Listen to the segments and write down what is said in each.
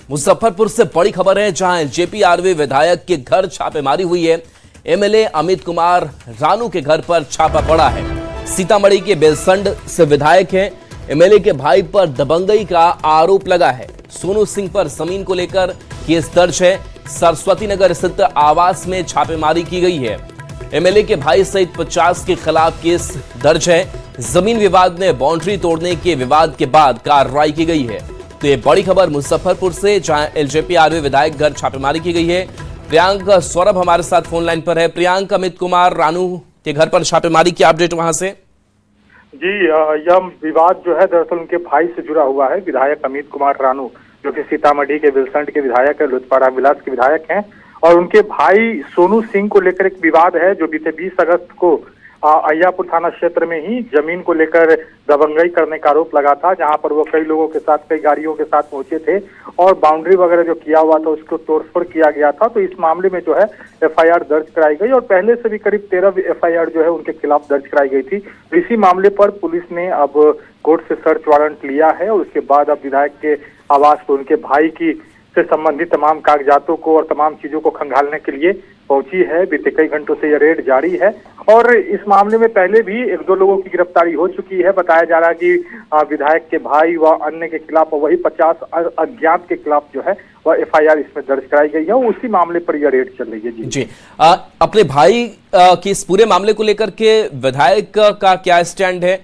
मुजफ्फरपुर से बड़ी खबर है, जहां जेपीआरवी विधायक के घर छापेमारी हुई है। एमएलए अमित कुमार रानू के घर पर छापा पड़ा है। सीतामढ़ी के बेलसंड से विधायक हैं। एमएलए के भाई पर दबंगई का आरोप लगा है। सोनू सिंह पर जमीन को लेकर केस दर्ज है। सरस्वती नगर स्थित आवास में छापेमारी की गई है। एमएलए के भाई सहित 50 के खिलाफ केस दर्ज है। जमीन विवाद में बाउंड्री तोड़ने के विवाद के बाद कार्रवाई की गई है। तो ये बड़ी खबर मुजफ्फरपुर से, जहां एलजेपीआरवी विधायक घर छापेमारी की गई है। प्रियांक सौरभ हमारे साथ फोन लाइन पर है। प्रियांक, अमित कुमार रानू के घर पर छापेमारी की अपडेट वहां से। जी, यह विवाद जो है दरअसल उनके भाई से जुड़ा हुआ है। विधायक अमित कुमार रानू जो कि सीतामढ़ी के विलसंड के विधायक है, लुत्फा विलास के विधायक हैं, और उनके भाई सोनू सिंह को लेकर एक विवाद है जो बीते 20 अगस्त को अय्यापुर थाना क्षेत्र में ही जमीन को लेकर दबंगई करने का आरोप लगा था, जहां पर वो कई लोगों के साथ, कई गाड़ियों के साथ पहुंचे थे और बाउंड्री वगैरह जो किया हुआ था उसको तोड़फोड़ किया गया था। तो इस मामले में जो है एफआईआर दर्ज कराई गई और पहले से भी करीब 13 एफआईआर जो है उनके खिलाफ दर्ज कराई गई थी। तो इसी मामले पर पुलिस ने अब कोर्ट से सर्च वारंट लिया है और उसके बाद अब विधायक के आवास पर उनके भाई की से संबंधित तमाम कागजातों को और तमाम चीजों को खंगालने के लिए पहुंची है। बीते कई घंटों से यह रेड जारी है और इस मामले में पहले भी 1-2 लोगों की गिरफ्तारी हो चुकी है। बताया जा रहा है कि विधायक के भाई व अन्य के खिलाफ, वही 50 अज्ञात के खिलाफ जो है वह एफआईआर इसमें दर्ज कराई गई है। उसी मामले पर यह रेड चल रही है। जी, अपने भाई के इस पूरे मामले को लेकर के विधायक का क्या स्टैंड है?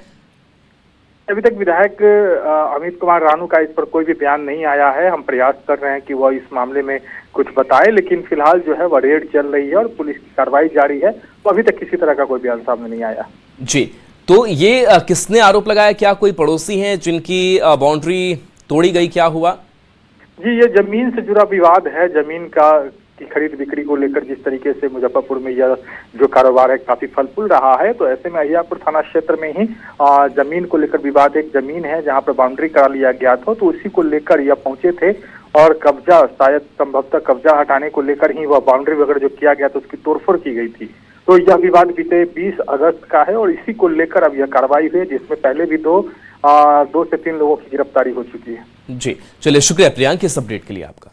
अभी तक विधायक अमित कुमार रानू का इस पर कोई भी बयान नहीं आया है। हम प्रयास कर रहे हैं कि वह इस मामले में कुछ बताए, लेकिन फिलहाल जो है वह रेड चल रही है और पुलिस की कार्रवाई जारी है। तो अभी तक किसी तरह का कोई बयान सामने नहीं आया। जी, तो ये किसने आरोप लगाया? क्या कोई पड़ोसी हैं जिनकी बाउंड्री तोड़ी गई? क्या हुआ? जी, ये जमीन से जुड़ा विवाद है। जमीन की खरीद बिक्री को लेकर जिस तरीके से मुजफ्फरपुर में यह जो कारोबार है काफी फल फूल रहा है, तो ऐसे में अय्यापुर थाना क्षेत्र में ही जमीन को लेकर विवाद। एक जमीन है जहां पर बाउंड्री करा लिया गया था, तो उसी को लेकर यह पहुंचे थे और कब्जा, शायद संभवतः कब्जा हटाने को लेकर ही वह बाउंड्री वगैरह जो किया गया था उसकी तोड़फोड़ की गई थी। तो यह विवाद बीते 20 अगस्त का है और इसी को लेकर अब यह कार्रवाई हुई, जिसमें पहले भी 2 से 3 लोगों की गिरफ्तारी हो चुकी है। जी, चलिए, शुक्रिया प्रियांक इस अपडेट के लिए आपका।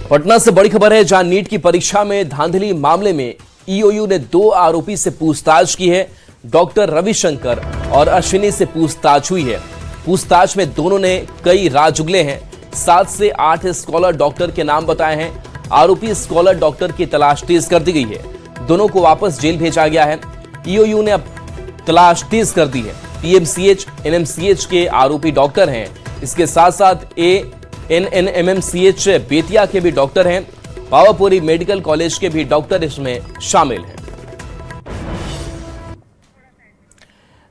पटना से बड़ी खबर है, जहां नीट की परीक्षा में धांधली मामले में ईओयू ने 2 आरोपी से पूछताछ की है। डॉक्टर रविशंकर और अश्विनी से पूछताछ हुई है। पूछताछ में दोनों ने कई राज उगले हैं। 7 से 8 स्कॉलर डॉक्टर के नाम बताए हैं। आरोपी स्कॉलर डॉक्टर की तलाश तेज कर दी गई है। दोनों को वापस जेल भेजा गया है। ईओयू ने अब तलाश तेज कर दी है। पीएमसीएच, एनएमसीएच के आरोपी डॉक्टर हैं। इसके साथ साथ एनएनएमएमसीएच बेतिया के भी डॉक्टर हैं। पावापुरी मेडिकल कॉलेज के भी डॉक्टर इसमें शामिल हैं।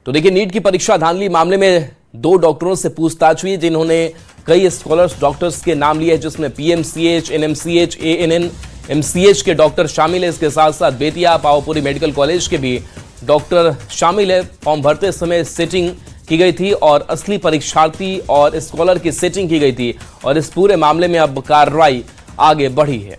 तो देखिए, नीट की परीक्षा धांधली मामले में 2 डॉक्टरों से पूछताछ हुई, जिन्होंने कई स्कॉलर्स डॉक्टर्स के नाम लिए, जिसमें पीएमसीएच, एनएमसीएच, एएनएमसीएच के डॉक्टर शामिल है। इसके साथ साथ बेतिया, पावापुरी मेडिकल कॉलेज के भी डॉक्टर शामिल है। फॉर्म भरते समय सेटिंग की गई थी और असली परीक्षार्थी और स्कॉलर की सेटिंग की गई थी और इस पूरे मामले में अब कार्रवाई आगे बढ़ी है।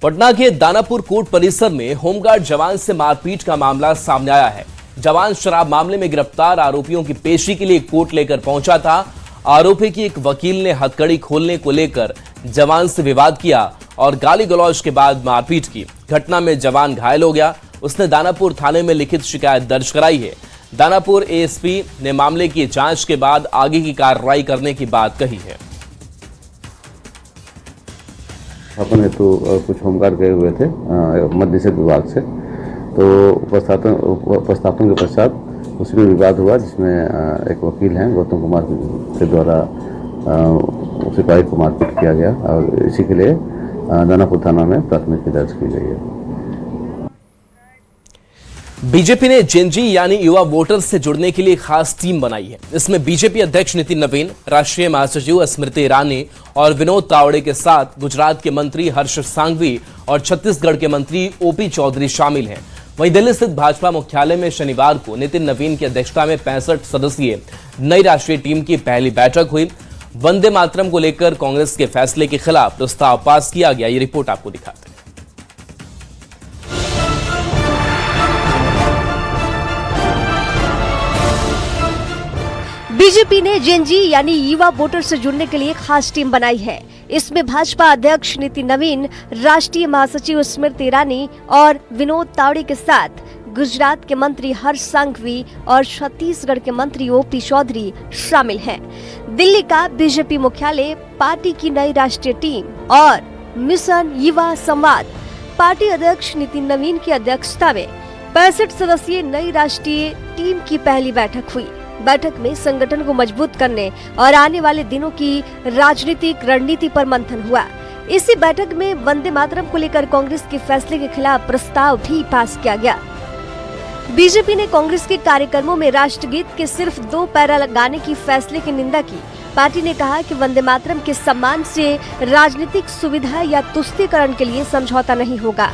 पटना के दानापुर कोर्ट परिसर में होमगार्ड जवान से मारपीट का मामला सामने आया है। जवान शराब मामले में गिरफ्तार आरोपियों की पेशी के लिए कोर्ट लेकर पहुंचा था। आरोपी की एक वकील ने हथकड़ी खोलने को लेकर जवान से विवाद किया और गाली गलौज के बाद मारपीट की। घटना में जवान घायल हो गया। उसने दानापुर थाने में लिखित शिकायत दर्ज कराई है। दानापुर एएसपी ने मामले की जांच के बाद आगे की कार्रवाई करने की बात कही है। अपन हेतु कुछ होमगार्ड गए हुए थे मध्य निषेध विभाग से, तो उपस्थापन के पश्चात उसमें विवाद हुआ, जिसमें एक वकील हैं गौतम कुमार के द्वारा सिपाही को मारपीट किया गया और इसी के लिए दानापुर थाना में प्राथमिकी दर्ज की गई है। बीजेपी ने जेनजी यानी युवा वोटर से जुड़ने के लिए खास टीम बनाई है। इसमें बीजेपी अध्यक्ष नितिन नवीन, राष्ट्रीय महासचिव स्मृति ईरानी और विनोद तावड़े के साथ गुजरात के मंत्री हर्ष सांघवी और छत्तीसगढ़ के मंत्री ओपी चौधरी शामिल हैं। वहीं दिल्ली स्थित भाजपा मुख्यालय में शनिवार को नितिन नवीन की अध्यक्षता में 65 सदस्यीय नई राष्ट्रीय टीम की पहली बैठक हुई। वंदे मातरम को लेकर कांग्रेस के फैसले के खिलाफ प्रस्ताव पास किया गया। ये रिपोर्ट आपको दिखाते हैं। बीजेपी ने जेनजी यानी युवा वोटर से जुड़ने के लिए खास टीम बनाई है। इसमें भाजपा अध्यक्ष नितिन नवीन, राष्ट्रीय महासचिव स्मृति ईरानी और विनोद तावड़े के साथ गुजरात के मंत्री हर्ष संघवी और छत्तीसगढ़ के मंत्री ओपी चौधरी शामिल हैं। दिल्ली का बीजेपी मुख्यालय, पार्टी की नई राष्ट्रीय टीम और मिशन युवा संवाद। पार्टी अध्यक्ष नितिन नवीन की अध्यक्षता में 65 सदस्यीय नई राष्ट्रीय टीम की पहली बैठक हुई। बैठक में संगठन को मजबूत करने और आने वाले दिनों की राजनीतिक रणनीति पर मंथन हुआ। इसी बैठक में वंदे मातरम को लेकर कांग्रेस के फैसले के खिलाफ प्रस्ताव भी पास किया गया। बीजेपी ने कांग्रेस के कार्यक्रमों में राष्ट्रगीत के सिर्फ 2 पैरा लगाने की फैसले की निंदा की। पार्टी ने कहा कि वंदे मातरम के सम्मान से राजनीतिक सुविधा या तुष्टीकरण के लिए समझौता नहीं होगा।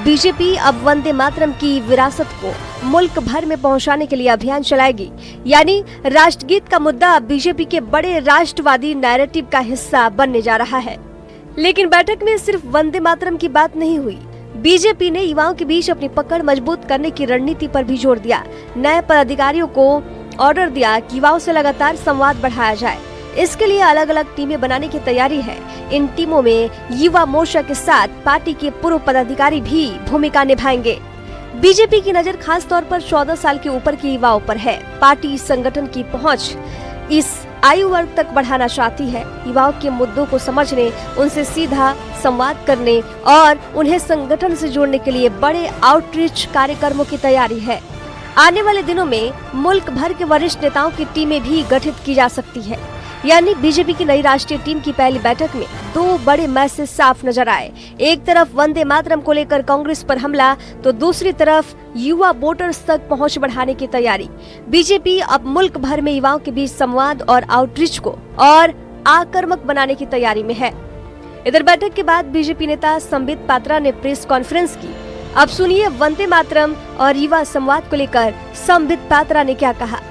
बीजेपी अब वंदे मातरम की विरासत को मुल्क भर में पहुंचाने के लिए अभियान चलाएगी। यानी राष्ट्रगीत का मुद्दा अब बीजेपी के बड़े राष्ट्रवादी नैरेटिव का हिस्सा बनने जा रहा है। लेकिन बैठक में सिर्फ वंदे मातरम की बात नहीं हुई। बीजेपी ने युवाओं के बीच अपनी पकड़ मजबूत करने की रणनीति पर भी जोर दिया। नए पदाधिकारियों को ऑर्डर दिया कि युवाओं से लगातार संवाद बढ़ाया जाए। इसके लिए अलग अलग टीमें बनाने की तैयारी है। इन टीमों में युवा मोर्चा के साथ पार्टी के पूर्व पदाधिकारी भी भूमिका निभाएंगे। बीजेपी की नजर खास तौर पर 14 साल के ऊपर के युवाओं पर है। पार्टी इस संगठन की पहुंच इस आयु वर्ग तक बढ़ाना चाहती है। युवाओं के मुद्दों को समझने, उनसे सीधा संवाद करने और उन्हें संगठन से जोड़ने के लिए बड़े आउटरीच कार्यक्रमों की तैयारी है। आने वाले दिनों में मुल्क भर के वरिष्ठ नेताओं की टीमें भी गठित की जा सकती है। यानी बीजेपी की नई राष्ट्रीय टीम की पहली बैठक में 2 बड़े मैसेज साफ नजर आए। एक तरफ वंदे मातरम को लेकर कांग्रेस पर हमला, तो दूसरी तरफ युवा वोटर्स तक पहुंच बढ़ाने की तैयारी। बीजेपी अब मुल्क भर में युवाओं के बीच संवाद और आउटरीच को और आक्रामक बनाने की तैयारी में है। इधर बैठक के बाद बीजेपी नेता संबित पात्रा ने प्रेस कॉन्फ्रेंस की। अब सुनिए वंदे मातरम और युवा संवाद को लेकर संबित पात्रा ने क्या कहा।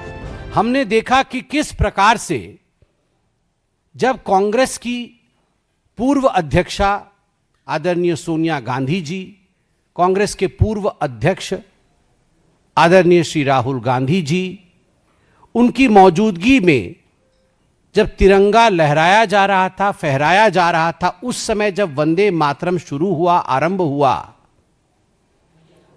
हमने देखा कि किस प्रकार से जब कांग्रेस की पूर्व अध्यक्षा आदरणीय सोनिया गांधी जी, कांग्रेस के पूर्व अध्यक्ष आदरणीय श्री राहुल गांधी जी, उनकी मौजूदगी में जब तिरंगा लहराया जा रहा था, फहराया जा रहा था, उस समय जब वंदे मातरम शुरू हुआ, आरंभ हुआ,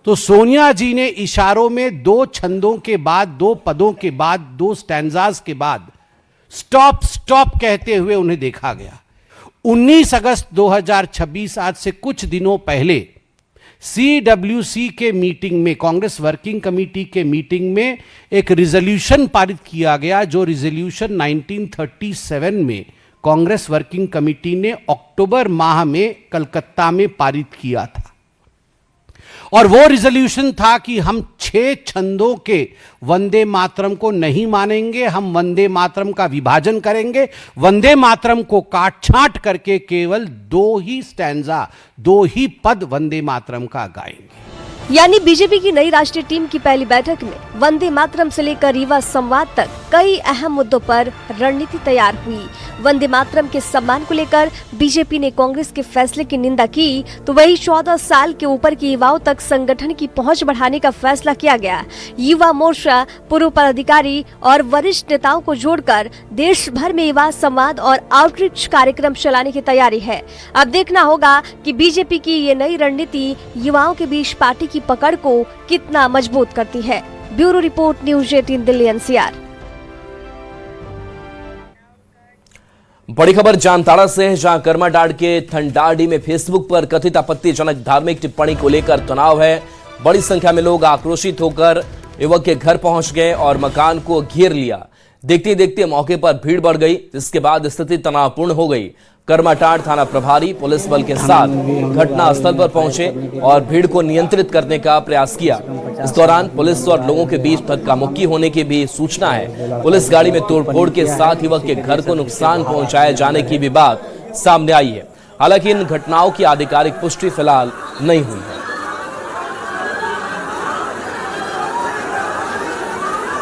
तो सोनिया जी ने इशारों में 2 छंदों के बाद, 2 पदों के बाद, 2 स्टैंजास के बाद स्टॉप स्टॉप कहते हुए उन्हें देखा गया। 19 अगस्त 2026, आज से कुछ दिनों पहले CWC के मीटिंग में, कांग्रेस वर्किंग कमेटी के मीटिंग में एक रिजोल्यूशन पारित किया गया, जो रिजोल्यूशन 1937 में कांग्रेस वर्किंग कमेटी ने अक्टूबर माह में कलकत्ता में पारित किया था। और वो रिजोल्यूशन था कि हम 6 छंदों के वंदे मातरम को नहीं मानेंगे, हम वंदे मातरम का विभाजन करेंगे, वंदे मातरम को काट छांट करके केवल 2 ही स्टैंजा, 2 ही पद वंदे मातरम का गाएंगे। यानी बीजेपी की नई राष्ट्रीय टीम की पहली बैठक में वंदे मातरम से लेकर युवा संवाद तक कई अहम मुद्दों पर रणनीति तैयार हुई। वंदे मातरम के सम्मान को लेकर बीजेपी ने कांग्रेस के फैसले की निंदा की, तो वही 14 साल के ऊपर के युवाओं तक संगठन की पहुंच बढ़ाने का फैसला किया गया। युवा मोर्चा, पूर्व पदाधिकारी और वरिष्ठ नेताओं को जोड़कर देश भर में युवा संवाद और आउटरीच कार्यक्रम चलाने की तैयारी है। अब देखना होगा कि बीजेपी की ये नई रणनीति युवाओं के बीच पार्टी की पकड़ को कितना मजबूत करती है। Bureau report, news 18 Delhi NCR। बड़ी खबर जामताड़ा से है, जहां करमाटाड़ के थंडाडी में फेसबुक पर कथित आपत्तिजनक धार्मिक टिप्पणी को लेकर तनाव है। बड़ी संख्या में लोग आक्रोशित होकर युवक के घर पहुंच गए और मकान को घेर लिया। देखते देखते मौके पर भीड़ बढ़ गई, जिसके बाद स्थिति तनावपूर्ण हो गई। करमाटाड़ थाना प्रभारी पुलिस बल के साथ घटनास्थल पर पहुंचे और भीड़ को नियंत्रित करने का प्रयास किया। इस दौरान पुलिस और लोगों के बीच धक्का मुक्की होने की भी सूचना है। पुलिस गाड़ी में तोड़फोड़ के साथ युवक के घर को नुकसान पहुंचाए जाने की भी बात सामने आई है। हालांकि इन घटनाओं की आधिकारिक पुष्टि फिलहाल नहीं हुई है।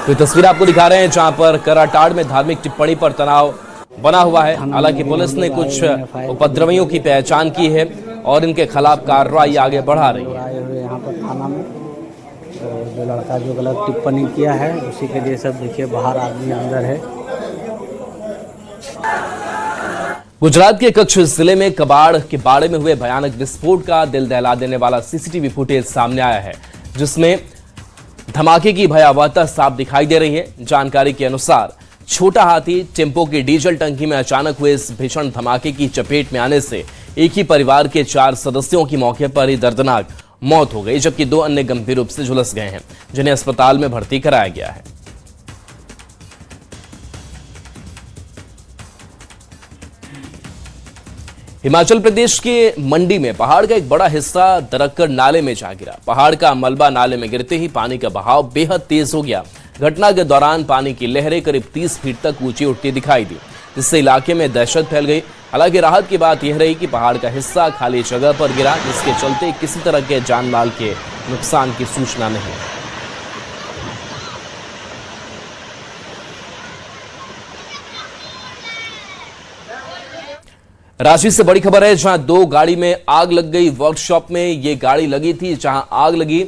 तो तस्वीर आपको दिखा रहे हैं, जहां पर करमाटाड़ में धार्मिक टिप्पणी पर तनाव बना हुआ है। हालांकि पुलिस ने कुछ उपद्रवियों की पहचान की है और इनके खिलाफ कार्रवाई आगे बढ़ा रही है। आए हुए यहाँ पर थाना में तो जो लड़का जो गलत टिप्पणी किया है उसी के लिए सब देखिए बाहर आदमी अंदर है। गुजरात के कच्छ जिले में कबाड़ के बाड़े में हुए भयानक विस्फोट का दिल दहला देने वाला सीसीटीवी फुटेज सामने आया है, जिसमें धमाके की भयावहता साफ दिखाई दे रही है। जानकारी के अनुसार छोटा हाथी टेम्पो की डीजल टंकी में अचानक हुए इस भीषण धमाके की चपेट में आने से एक ही परिवार के 4 सदस्यों की मौके पर ही दर्दनाक मौत हो गई, जबकि 2 अन्य गंभीर रूप से झुलस गए हैं, जिन्हें अस्पताल में भर्ती कराया गया है। हिमाचल प्रदेश के मंडी में पहाड़ का एक बड़ा हिस्सा दरककर नाले में जा गिरा। पहाड़ का मलबा नाले में गिरते ही पानी का बहाव बेहद तेज हो गया। घटना के दौरान पानी की लहरें करीब 30 फीट तक ऊंची उठती दिखाई दी, जिससे इलाके में दहशत फैल गई। हालांकि राहत की बात यह रही कि पहाड़ का हिस्सा खाली जगह पर गिरा, जिसके चलते किसी तरह के जान माल के नुकसान की सूचना नहीं। रांची से बड़ी खबर है, जहां 2 गाड़ी में आग लग गई। वर्कशॉप में ये गाड़ी लगी थी, जहां आग लगी।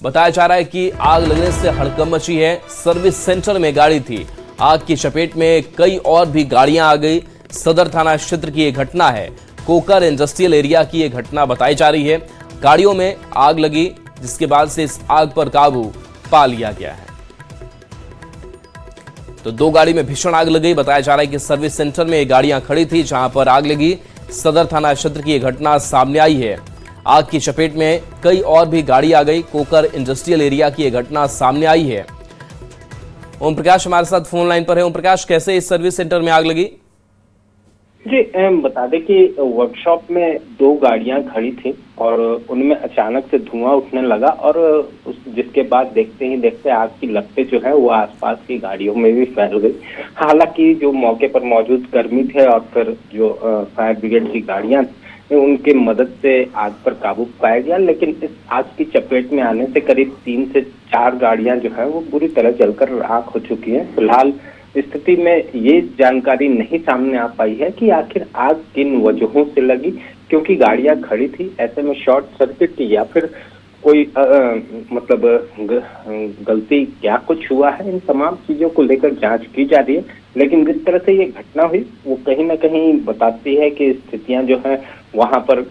बताया जा रहा है कि आग लगने से हड़कंप मची है। सर्विस सेंटर में गाड़ी थी। आग की चपेट में कई और भी गाड़ियां आ गई। सदर थाना क्षेत्र की यह घटना है। कोकर इंडस्ट्रियल एरिया की यह घटना बताई जा रही है। गाड़ियों में आग लगी, जिसके बाद से इस आग पर काबू पा लिया गया है। तो 2 गाड़ी में भीषण आग लग गई। बताया जा रहा है कि सर्विस सेंटर में ये गाड़ियां खड़ी थी, जहां पर आग लगी। सदर थाना क्षेत्र की यह घटना सामने आई है। आग की चपेट में कई और भी गाड़ी आ गई। कोकर इंडस्ट्रियल एरिया की यह घटना सामने आई है। ओम प्रकाश हमारे साथ फोन लाइन पर है। ओम प्रकाश, कैसे इस सर्विस सेंटर में आग लगी? जी, बता दें कि वर्कशॉप में 2 गाड़ियां खड़ी थी और उनमें अचानक से धुआं उठने लगा और जिसके बाद देखते ही देखते आग की लपटें जो है वो आसपास की गाड़ियों में भी फैल गई। हालांकि जो मौके पर मौजूद कर्मी थे और फिर जो फायर ब्रिगेड की गाड़ियां उनके मदद से आग पर काबू पाया गया, लेकिन इस आग की चपेट में आने से करीब 3 से 4 गाड़ियां जो है वो बुरी तरह जलकर राख हो चुकी हैं। फिलहाल स्थिति में ये जानकारी नहीं सामने आ पाई है कि आखिर आग किन वजहों से लगी, क्योंकि गाड़ियां खड़ी थी। ऐसे में शॉर्ट सर्किट या फिर कोई मतलब गलती क्या कुछ हुआ है, इन तमाम चीजों को लेकर जांच की जा रही है। लेकिन जिस तरह से ये घटना हुई वो कहीं ना कहीं बताती है कि स्थितियां जो है वहां पर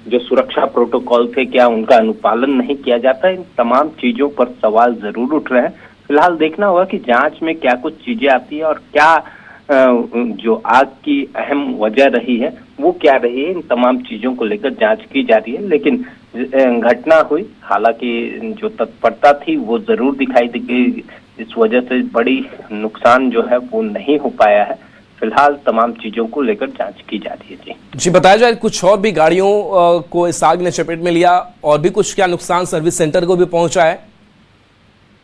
जो सुरक्षा प्रोटोकॉल थे क्या उनका अनुपालन नहीं किया जाता। इन तमाम चीजों पर सवाल जरूर उठ रहे हैं। फिलहाल देखना होगा कि जांच में क्या कुछ चीजें आती है और क्या जो आग की अहम वजह रही है वो क्या रही है। इन तमाम चीजों को लेकर जांच की जा रही है। लेकिन घटना हुई, हालांकि जो तत्परता थी वो जरूर दिखाई दी। इस वजह से बड़ी नुकसान जो है वो नहीं हो पाया है। फिलहाल तमाम चीजों को लेकर जांच की जा रही है। जी बताया जाए, कुछ और भी गाड़ियों को इस आग ने चपेट में लिया और भी कुछ क्या नुकसान सर्विस सेंटर को भी पहुंचा है?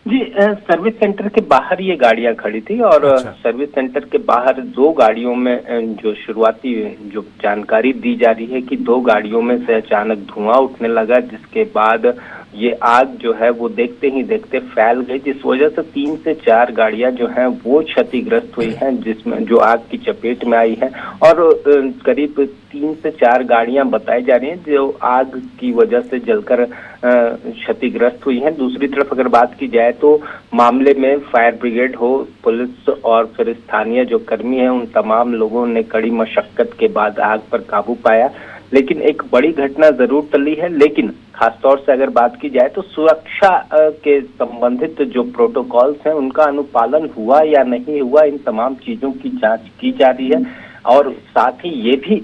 जी, सर्विस सेंटर के बाहर ये गाड़ियां खड़ी थी और सर्विस सेंटर के बाहर 2 गाड़ियों में जो शुरुआती जो जानकारी दी जा रही है कि 2 गाड़ियों में से अचानक धुआं उठने लगा, जिसके बाद ये आग जो है वो देखते ही देखते फैल गई, जिस वजह से 3 से 4 गाड़ियां जो हैं वो क्षतिग्रस्त हुई हैं, जिसमें जो आग की चपेट में आई है। और करीब 3 से 4 गाड़ियां बताई जा रही हैं जो आग की वजह से जलकर क्षतिग्रस्त हुई हैं। दूसरी तरफ अगर बात की जाए तो मामले में फायर ब्रिगेड हो, पुलिस और फिर स्थानीय जो कर्मी हैं, उन तमाम लोगों ने कड़ी मशक्कत के बाद आग पर काबू पाया। लेकिन एक बड़ी घटना जरूर टली है। लेकिन खासतौर से अगर बात की जाए तो सुरक्षा के संबंधित जो प्रोटोकॉल्स हैं उनका अनुपालन हुआ या नहीं हुआ, इन तमाम चीजों की जांच की जा रही है। और साथ ही ये भी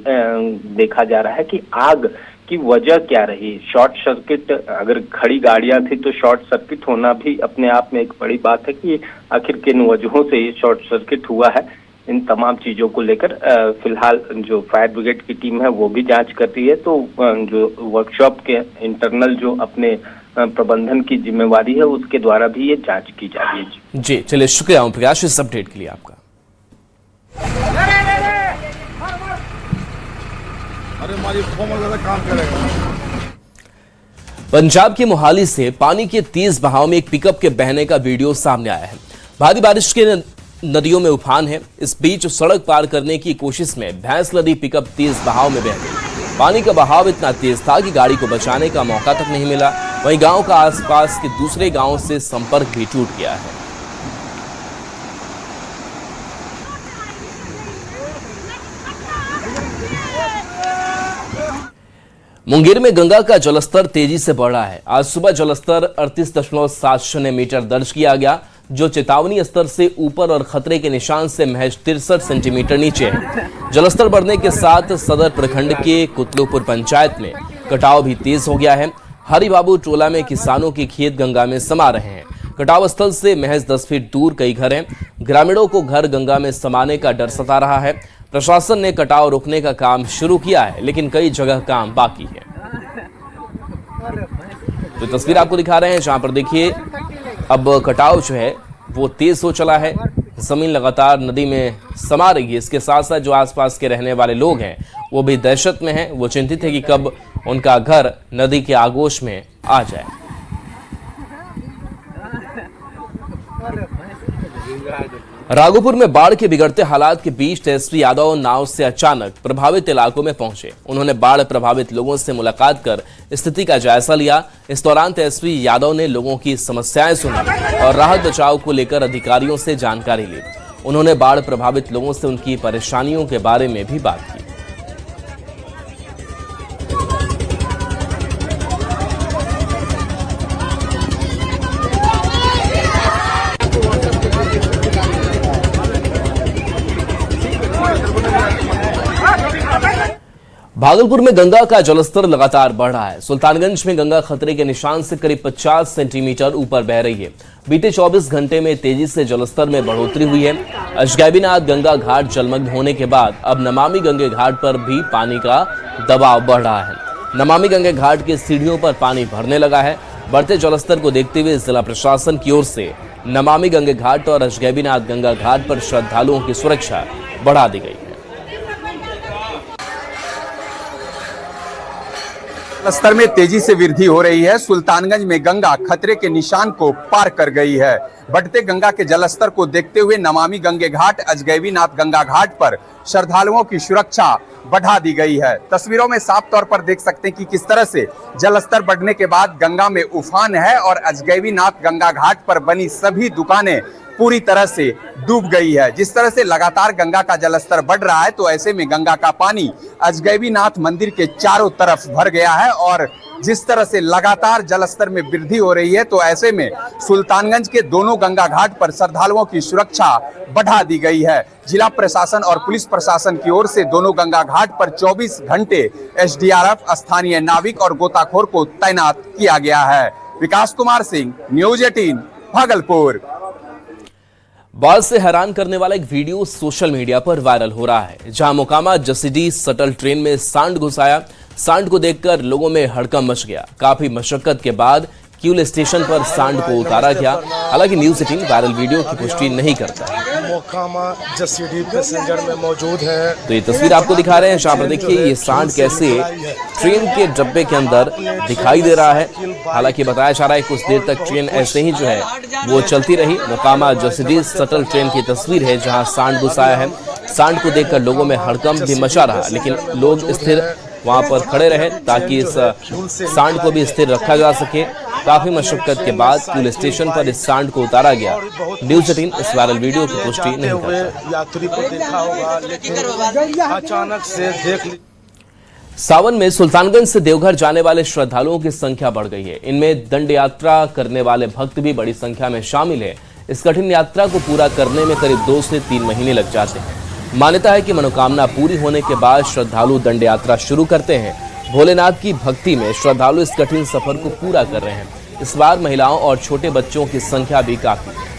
देखा जा रहा है कि आग की वजह क्या रही। शॉर्ट सर्किट, अगर खड़ी गाड़ियां थी तो शॉर्ट सर्किट होना भी अपने आप में एक बड़ी बात है कि आखिर किन वजहों से ये शॉर्ट सर्किट हुआ है। इन तमाम चीजों को लेकर फिलहाल जो फायर ब्रिगेड की टीम है वो भी जांच कर रही है। तो जो वर्कशॉप के इंटरनल जो अपने प्रबंधन की जिम्मेवारी है उसके द्वारा भी ये जांच की जा रही है। जी चलिए, शुक्रिया ओम प्रकाश इस अपडेट के लिए आपका। पंजाब के मोहाली से पानी के तेज बहाव में एक पिकअप के बहने का वीडियो सामने आया है। भारी बारिश के नदियों में उफान है। इस बीच सड़क पार करने की कोशिश में भैंस नदी पिकअप तेज बहाव में बह गई। पानी का बहाव इतना तेज था कि गाड़ी को बचाने का मौका तक नहीं मिला। वहीं गांव का आसपास के दूसरे गांवों से संपर्क भी टूट गया है। मुंगेर में गंगा का जलस्तर तेजी से बढ़ रहा है। आज सुबह जलस्तर 38.70 मीटर दर्ज किया गया, जो चेतावनी स्तर से ऊपर और खतरे के निशान से महज 63 सेंटीमीटर नीचे है। जलस्तर बढ़ने के साथ सदर प्रखंड के कुतलुपुर पंचायत में कटाव भी तेज हो गया है। हरिबाबू टोला में किसानों के खेत गंगा में समा रहे हैं। कटाव स्थल से महज 10 फीट दूर कई घर हैं। ग्रामीणों को घर गंगा में समाने का डर सता रहा है। प्रशासन ने कटाव रोकने का काम शुरू किया है, लेकिन कई जगह काम बाकी है। तो तस्वीर आपको दिखा रहे हैं, जहां पर देखिए अब कटाव जो है वो तेज हो चला है। जमीन लगातार नदी में समा रही है। इसके साथ साथ जो आसपास के रहने वाले लोग हैं वो भी दहशत में हैं। वो चिंतित है कि कब उनका घर नदी के आगोश में आ जाए। राघोपुर में बाढ़ के बिगड़ते हालात के बीच तेजस्वी यादव नाव से अचानक प्रभावित इलाकों में पहुंचे। उन्होंने बाढ़ प्रभावित लोगों से मुलाकात कर स्थिति का जायजा लिया। इस दौरान तेजस्वी यादव ने लोगों की समस्याएं सुनी और राहत बचाव को लेकर अधिकारियों से जानकारी ली। उन्होंने बाढ़ प्रभावित लोगों से उनकी परेशानियों के बारे में भी बात की। भागलपुर में गंगा का जलस्तर लगातार बढ़ रहा है। सुल्तानगंज में गंगा खतरे के निशान से करीब 50 सेंटीमीटर ऊपर बह रही है। बीते 24 घंटे में तेजी से जलस्तर में बढ़ोतरी हुई है। अजगैबीनाथ गंगा घाट जलमग्न होने के बाद अब नमामि गंगे घाट पर भी पानी का दबाव बढ़ रहा है। नमामि गंगे घाट की सीढ़ियों पर पानी भरने लगा है। बढ़ते जलस्तर को देखते हुए जिला प्रशासन की ओर से नमामि गंगे घाट और अजगैबीनाथ गंगा घाट पर श्रद्धालुओं की सुरक्षा बढ़ा दी गई है। स्तर में तेजी से वृद्धि हो रही है। सुल्तानगंज में गंगा खतरे के निशान को पार कर गई है। बढ़ते गंगा के जलस्तर को देखते हुए नमामि गंगे घाट, अजगैबीनाथ गंगा घाट पर श्रद्धालुओं की सुरक्षा बढ़ा दी गई है। तस्वीरों में साफ तौर पर देख सकते हैं कि किस तरह से जलस्तर बढ़ने के बाद गंगा में उफान है और अजगैबीनाथ गंगा घाट पर बनी सभी दुकानें पूरी तरह से डूब गई है। जिस तरह से लगातार गंगा का जलस्तर बढ़ रहा है, तो ऐसे में गंगा का पानी अजगैबीनाथ मंदिर के चारों तरफ भर गया है और जिस तरह से लगातार जलस्तर में वृद्धि हो रही है, तो ऐसे में सुल्तानगंज के दोनों गंगा घाट पर श्रद्धालुओं की सुरक्षा बढ़ा दी गई है। जिला प्रशासन और पुलिस प्रशासन की ओर से दोनों गंगा घाट पर 24 घंटे एसडीआरएफ, स्थानीय नाविक और गोताखोर को तैनात किया गया है। विकास कुमार सिंह, न्यूज 18, भागलपुर। बाढ़ से हैरान करने वाला एक वीडियो सोशल मीडिया पर वायरल हो रहा है, जहां मोकामा जसीडीह शटल ट्रेन में सांड घुस आया। सांड को देखकर लोगों में हड़कंप मच गया। काफी मशक्कत के बाद क्यूल स्टेशन पर सांड को उतारा गया। हालांकि न्यूज 18 वायरल वीडियो की पुष्टि नहीं करता है। मोकामा जसीडीह पैसेंजर में मौजूद है। तो ये तस्वीर आपको दिखा रहे हैं, जहां पर देखिए ये सांड कैसे ट्रेन के डब्बे के अंदर दिखाई दे रहा है। हालांकि बताया जा रहा है कुछ देर तक ट्रेन ऐसे ही जो है वो चलती रही। मोकामा जसीडीह शटल ट्रेन की तस्वीर है, जहां सांड घुस आया है। सांड को देखकर लोगों में हड़कंप भी मचा रहा, लेकिन लोग स्थिर वहां पर खड़े रहे ताकि इस सांड को भी स्थिर रखा जा सके। काफी मशक्कत के बाद क्यूल स्टेशन पर इस सांड को उतारा गया। न्यूज 18 इस वायरल वीडियो की पुष्टि नहीं करता। यात्री को देखा होगा, लेकिन अचानक से देख ली। सावन में सुल्तानगंज से देवघर जाने वाले श्रद्धालुओं की संख्या बढ़ गई है। इनमें दंड यात्रा करने वाले भक्त भी बड़ी संख्या में शामिल है। इस कठिन यात्रा को पूरा करने में करीब 2 से 3 महीने लग जाते हैं। मान्यता है कि मनोकामना पूरी होने के बाद श्रद्धालु दंड यात्रा शुरू करते हैं। भोलेनाथ की भक्ति में श्रद्धालु इस कठिन सफर को पूरा कर रहे हैं। इस बार महिलाओं और छोटे बच्चों की संख्या भी काफी है।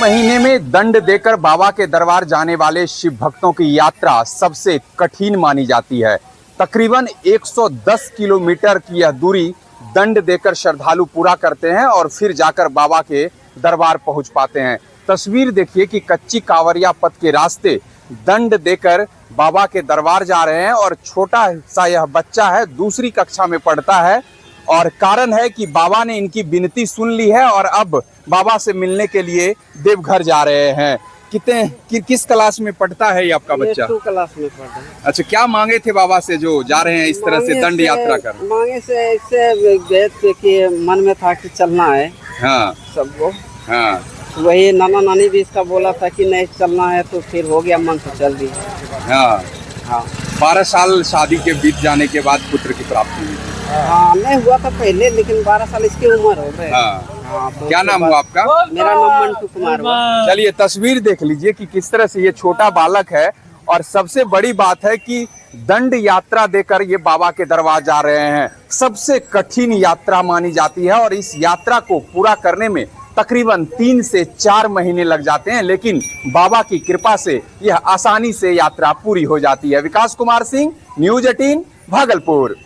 महीने में दंड देकर बाबा के दरबार जाने वाले शिव भक्तों की यात्रा सबसे कठिन मानी जाती है। तकरीबन 110 किलोमीटर की यह दूरी दंड देकर श्रद्धालु पूरा करते हैं और फिर जाकर बाबा के दरबार पहुंच पाते हैं। तस्वीर देखिए कि कच्ची कांवरिया पथ के रास्ते दंड देकर बाबा के दरबार जा रहे हैं और छोटा सा यह बच्चा है, दूसरी कक्षा में पढ़ता है और कारण है कि बाबा ने इनकी विनती सुन ली है और अब बाबा से मिलने के लिए देवघर जा रहे हैं। किस क्लास में पढ़ता है ये आपका बच्चा? 2 क्लास में पढ़ता है। अच्छा, क्या मांगे थे बाबा से जो जा रहे हैं इस तरह से दंड यात्रा कर? मांगे से इससे गए थे कि मन में था कि चलना है हाँ सबको। हाँ, वही नाना नानी भी इसका बोला था कि नहीं चलना है, तो फिर हो गया मन से चल दिया। हाँ हाँ 12 साल शादी के बीत जाने के बाद पुत्र की प्राप्ति हुई। हाँ नहीं हुआ था पहले, लेकिन 12 साल इसकी उम्र हो गई। हाँ, हाँ, तो क्या नाम हुआ आपका? मेरा नाम मंटू कुमार हुआ। चलिए तस्वीर देख लीजिए कि किस तरह से ये छोटा बालक है और सबसे बड़ी बात है कि दंड यात्रा देकर ये बाबा के दरबार जा रहे हैं। सबसे कठिन यात्रा मानी जाती है और इस यात्रा को पूरा करने में तकरीबन 3 से 4 महीने लग जाते हैं, लेकिन बाबा की कृपा से यह आसानी से यात्रा पूरी हो जाती है। विकास कुमार सिंह, न्यूज़ 18 भागलपुर।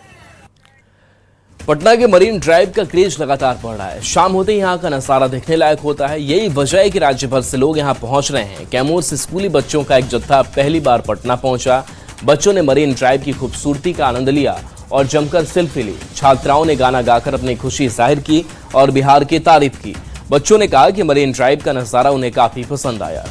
पटना के मरीन ड्राइव का क्रेज लगातार बढ़ रहा है। शाम होते ही यहाँ का नजारा देखने लायक होता है। यही वजह है कि राज्य भर से लोग यहाँ पहुंच रहे हैं। कैमूर से स्कूली बच्चों का एक जत्था पहली बार पटना पहुंचा। बच्चों ने मरीन ड्राइव की खूबसूरती का आनंद लिया और जमकर सेल्फी ली। छात्राओं ने गाना गाकर अपनी खुशी जाहिर की और बिहार की तारीफ की। बच्चों ने कहा कि मरीन ड्राइव का नजारा उन्हें काफी पसंद आया।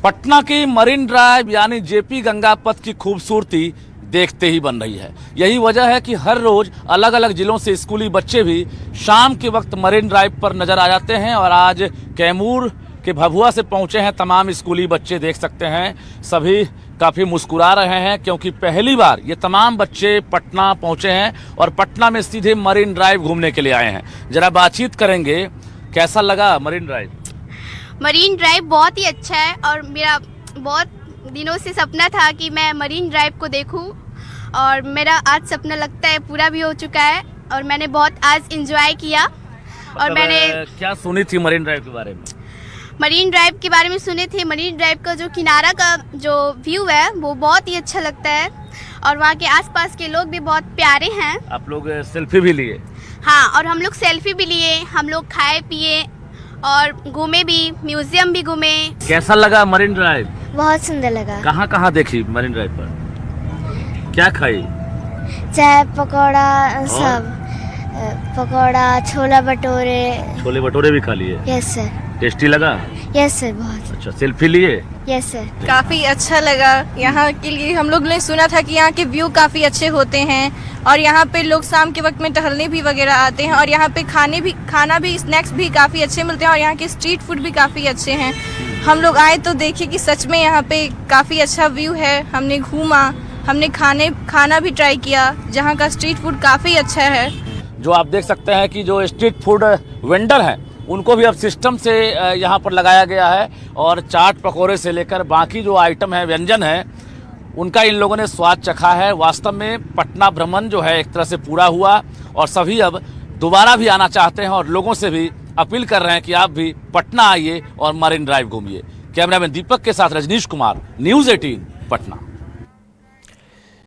पटना की मरीन ड्राइव यानी जेपी गंगा पथ की खूबसूरती देखते ही बन रही है। यही वजह है कि हर रोज अलग अलग जिलों से स्कूली बच्चे भी शाम के वक्त मरीन ड्राइव पर नजर आ जाते हैं और आज कैमूर के भभुआ से पहुंचे हैं तमाम स्कूली बच्चे। देख सकते हैं सभी काफ़ी मुस्कुरा रहे हैं क्योंकि पहली बार ये तमाम बच्चे पटना पहुंचे हैं और पटना में सीधे मरीन ड्राइव घूमने के लिए आए हैं। जरा बातचीत करेंगे, कैसा लगा मरीन ड्राइव? मरीन ड्राइव बहुत ही अच्छा है और मेरा बहुत दिनों से सपना था कि मैं मरीन ड्राइव को देखूं और मेरा आज सपना लगता है पूरा भी हो चुका है और मैंने बहुत आज एंजॉय किया। और मैंने क्या सुनी थी मरीन ड्राइव के बारे में? मरीन ड्राइव के बारे में सुने थे। मरीन ड्राइव का जो किनारा का जो व्यू है वो बहुत ही अच्छा लगता है और वहाँ के आसपास के लोग भी बहुत प्यारे हैं। आप लोग सेल्फी भी लिए? हाँ, और हम लोग सेल्फी भी लिए, हम लोग खाए पिए और घूमे भी, म्यूजियम भी घूमे। कैसा लगा मरीन ड्राइव? बहुत सुंदर लगा। कहाँ कहाँ देखी मरीन ड्राइव पर? क्या खाई? चाय पकौड़ा सब, पकौड़ा, छोला भटूरे। छोले भटूरे भी खा लिए? Yes sir. टेस्टी लगा? यस सर, बहुत। अच्छा, सेल्फी लिए? Yes sir. काफ़ी अच्छा लगा। यहाँ के लिए हम लोग ने सुना था कि यहाँ के व्यू काफ़ी अच्छे होते हैं और यहाँ पे लोग शाम के वक्त में टहलने भी वगैरह आते हैं और यहाँ पे खाना भी स्नैक्स भी काफ़ी अच्छे मिलते हैं और यहाँ के स्ट्रीट फूड भी काफ़ी अच्छे हैं। हम लोग आए तो देखे कि सच में यहाँ पे काफ़ी अच्छा व्यू है। हमने घूमा, हमने खाना भी ट्राई किया जहाँ का स्ट्रीट फूड काफ़ी अच्छा है। जो आप देख सकते हैं कि जो स्ट्रीट फूड वेंडर हैं उनको भी अब सिस्टम से यहाँ पर लगाया गया है और चाट पकोड़े से लेकर बाकी जो आइटम है, व्यंजन है, उनका इन लोगों ने स्वाद चखा है। वास्तव में पटना भ्रमण जो है एक तरह से पूरा हुआ और सभी अब दोबारा भी आना चाहते हैं और लोगों से भी अपील कर रहे हैं कि आप भी पटना आइए और मरीन ड्राइव घूमिए। कैमरामैन दीपक के साथ रजनीश कुमार, न्यूज़ 18 पटना।